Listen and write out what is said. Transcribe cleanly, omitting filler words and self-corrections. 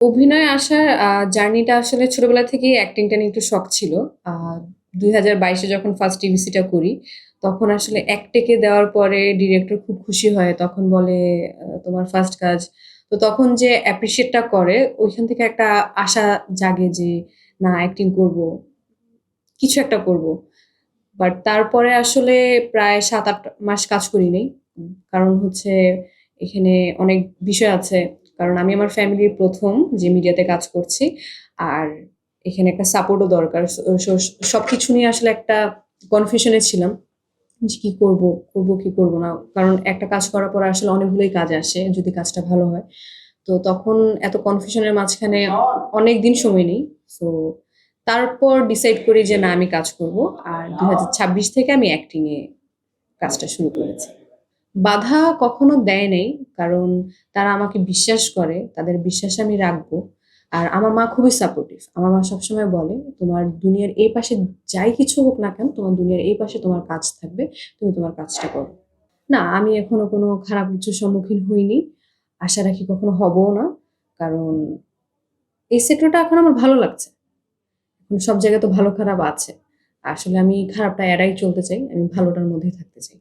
অভিনয়ে আসার জার্নিটা আসলে ছোটবেলা থেকেই অ্যাক্টিংটা নিয়ে একটু শখ ছিল। আ ২০২২ এ যখন ফার্স্ট টিভিসিটা করি, তখন আসলে এক টেকে দেওয়ার পরে ডিরেক্টর খুব খুশি হয়। তখন বলে, "তোমার ফার্স্ট কাজ।" তো তখন যে অ্যাপ্রিশিয়েট টা করে, ওইখান থেকে একটা আশা জাগে যে, "না, অ্যাক্টিং করব। কিছু একটা করব।" বাট তারপরে আসলে প্রায় ৭-৮ মাস কাজ করি নাই। কারণ হচ্ছে এখানে অনেক বিষয় আছে। কারণ আমি আমার ফ্যামিলির ১ম যে মিডিয়াতে কাজ করছি। আর এখানে একটা সাপোর্টও দরকার। সবকিছু নিয়ে আসলে একটা কনফিউশন এ ছিলাম যে কি করব, করব কি করব না। কারণ একটা কাজ করার পর আসলে অনেকগুলোই কাজ আসে যদি কাজটা ভালো হয়। তো তখন এত কনফিউশন এর মাঝখানে অনেকদিন সময় নেই। সো তারপর ডিসাইড করি যে না আমি কাজ করব। আর ২০২৬ থেকে আমি অ্যাক্টিং এ কাজটা শুরু করেছি। বাধা কখনো দেয় নাই। কারণ তারা আমাকে বিশ্বাস করে। তাদের বিশ্বাসে আমি রাখবো। আর আমার মা খুবই সাপোর্টিভ। আমার মা সবসময় বলে, "তোমার দুনিয়ার এই পাশে যাই কিছু হোক না কেন, তোমার দুনিয়ার এই পাশে তোমার কাজ থাকবে। তুমি তোমার কাজটা করো।" না, আমি এখনো কোনো খারাপ কিছুর সম্মুখীন হইনি। আশা রাখি কখনো হবও না। কারণ এই সেক্টরটা এখন আমার ভালো লাগছে। এখন সব জায়গায় তো ভালো খারাপ আছে। আসলে আমি খারাপটা এড়াই চলতে চাই। আমি ভালোটার মধ্যেই থাকতে চাই।